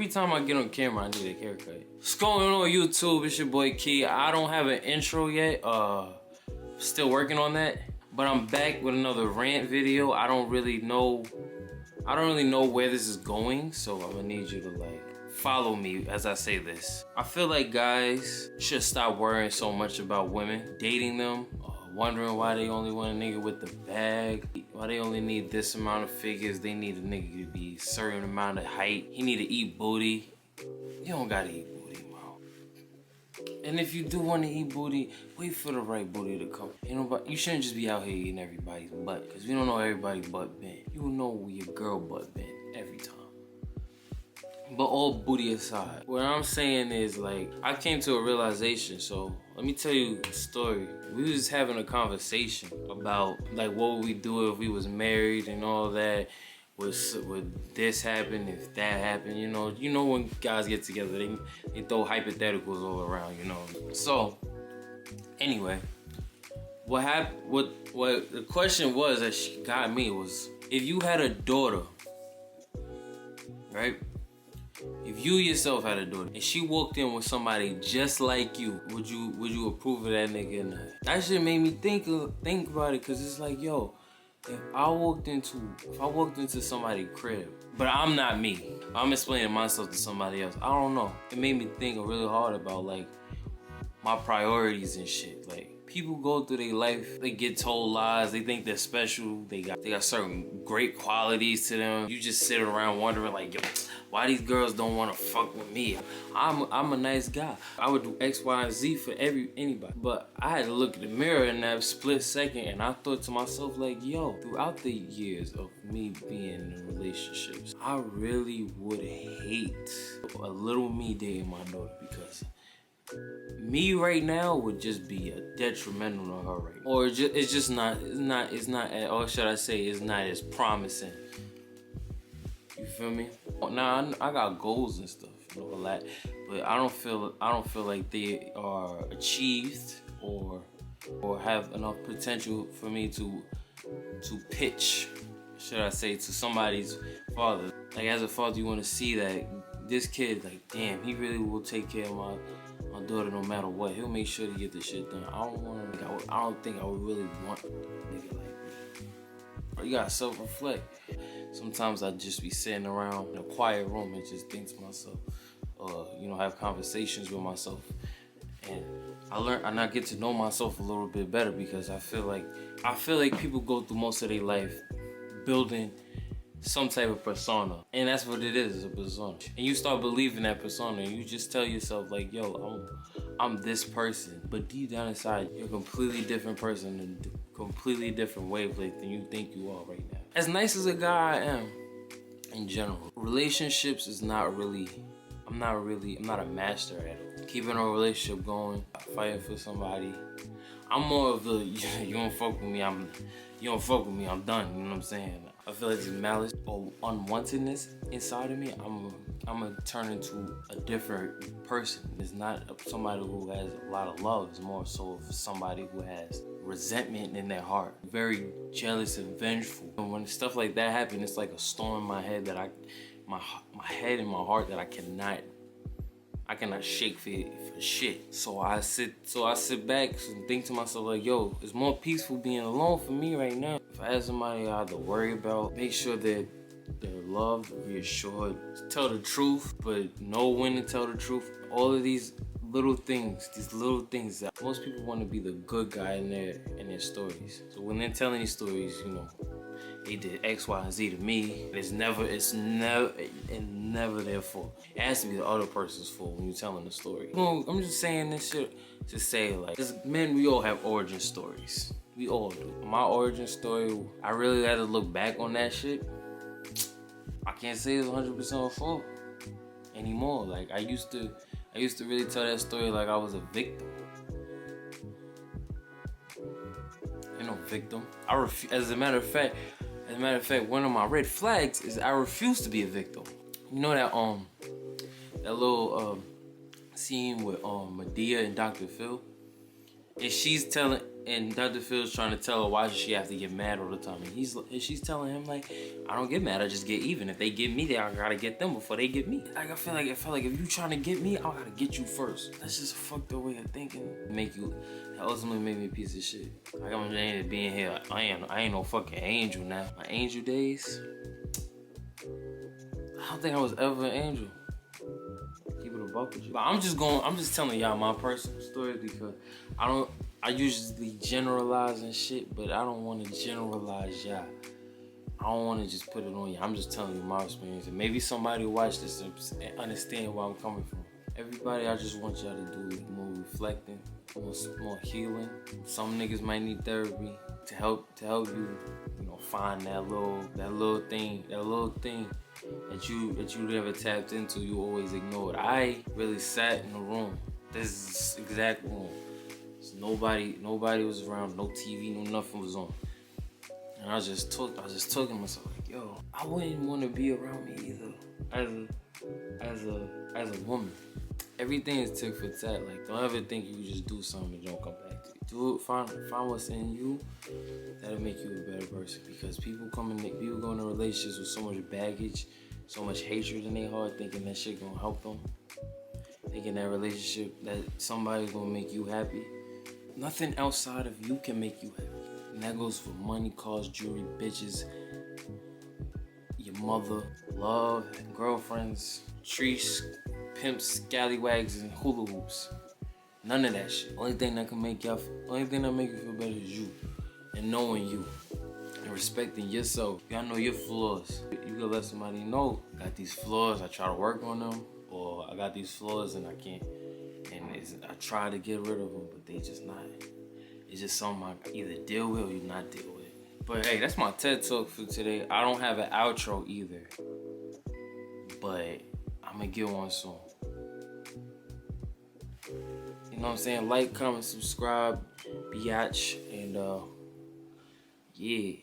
Every time I get on camera, I need a haircut. What's going on YouTube? It's your boy Key. I don't have an intro yet. Still working on that. But I'm back with another rant video. I don't really know where this is going, so I'm gonna need you to like follow me as I say this. I feel like guys should stop worrying so much about women, dating them, wondering why they only want a nigga with the bag, why they only need this amount of figures. They need a nigga to be a certain amount of height. He need to eat booty. You don't gotta eat booty, bro. And if you do want to eat booty, wait for the right booty to come. You shouldn't just be out here eating everybody's butt, because we don't know everybody's butt been. You know where your girl butt been every time. But all booty aside, what I'm saying is, like, I came to a realization. So let me tell you a story. We was having a conversation about like what would we do if we was married and all that. Would this happen if that happened? You know when guys get together, they throw hypotheticals all around. So anyway, what happened? What the question was that she got me was, if you had a daughter, right? If you yourself had a daughter and she walked in with somebody just like you, would you approve of that nigga or not? That shit made me think about it, cause it's like, yo, if I walked into somebody's crib, but I'm not me, I'm explaining myself to somebody else, I don't know. It made me think really hard about like my priorities and shit. Like, people go through their life, they get told lies, they think they're special, they got certain great qualities to them. You just sit around wondering like, yo, why these girls don't want to fuck with me? I'm a nice guy. I would do X, Y, and Z for anybody. But I had to look in the mirror in that split second, and I thought to myself like, yo, throughout the years of me being in relationships, I really would hate a little me dating my daughter, because me right now would just be a detrimental to her right now. Or it's not as promising. You feel me? Now I got goals and stuff, a lot, but I don't feel like they are achieved or have enough potential for me to pitch, should I say, to somebody's father. Like, as a father, you want to see that this kid, like, damn, he really will take care of my daughter no matter what. He'll make sure to get this shit done. I don't think I would really want a nigga like me. Or you gotta self-reflect. Sometimes I just be sitting around in a quiet room and just think to myself, have conversations with myself, and I get to know myself a little bit better, because I feel like people go through most of their life building some type of persona, and that's what it is, a persona. And you start believing that persona, and you just tell yourself like, yo, I'm this person, but deep down inside, you're a completely different person and completely different wavelength than you think you are right now. As nice as a guy I am, in general, relationships is not really, I'm not a master at it. Keeping a relationship going, fighting for somebody, I'm more of the, you don't fuck with me, I'm done, you know what I'm saying? I feel like there's malice or unwantedness inside of me. I'm gonna turn into a different person. It's not somebody who has a lot of love. It's more so of somebody who has resentment in their heart. Very jealous and vengeful. And when stuff like that happens, it's like a storm in my head my head and my heart that I cannot shake for shit. So I sit back and think to myself like, yo, it's more peaceful being alone for me right now. If I have somebody I have to worry about, make sure that they're loved, reassured, tell the truth, but know when to tell the truth. All of these little things that most people want to be the good guy in their stories. So when they're telling these stories, they did X, Y, and Z to me. It's never their fault. It has to be the other person's fault when you're telling the story. I'm just saying this shit to say, like, as men, we all have origin stories. We all do. My origin story, I really had to look back on that shit. I can't say it's 100% her fault anymore. Like, I used to really tell that story like I was a victim. Victim. As a matter of fact, one of my red flags is I refuse to be a victim. You know that little scene with Madea and Dr. Phil? And she's telling, and Dr. Phil's trying to tell her why does she have to get mad all the time. And she's telling him like, I don't get mad, I just get even. If they get me, I gotta get them before they get me. Like I feel like if you trying to get me, I gotta get you first. That's just a fucked up way of thinking. That ultimately made me a piece of shit. Like I'm just being here. I ain't no fucking angel now. My angel days, I don't think I was ever an angel. Keep it a buck with you. But I'm just telling y'all my personal story because I usually generalize and shit, but I don't want to generalize y'all. I don't want to just put it on you. I'm just telling you my experience. And maybe somebody will watch this and understand where I'm coming from. Everybody, I just want y'all to do more reflecting, more healing. Some niggas might need therapy to help you, find that little thing that you never tapped into. You always ignored. I really sat in the room. This exact room. So nobody was around. No TV, no nothing was on. And I just took myself like, yo, I wouldn't want to be around me either. As a woman, everything is tick for tat. Like, don't ever think you can just do something and don't come back to you. Do it. Find what's in you that'll make you a better person. Because people go into relationships with so much baggage, so much hatred in their heart, thinking that shit gonna help them. Thinking that relationship, that somebody's gonna make you happy. Nothing outside of you can make you happy. And that goes for money, cars, jewelry, bitches, your mother, love, girlfriends, trees, pimps, scallywags, and hula hoops. None of that shit. Only thing that make you feel better is you. And knowing you. And respecting yourself. Y'all know your flaws. You can let somebody know, I got these flaws, I try to work on them. Or I got these flaws and I can't. And I try to get rid of them, but they just not. It's just something I either deal with or you not deal with. But hey, that's my TED Talk for today. I don't have an outro either. But I'm gonna get one soon. You know what I'm saying? Like, comment, subscribe, biatch, and yeah.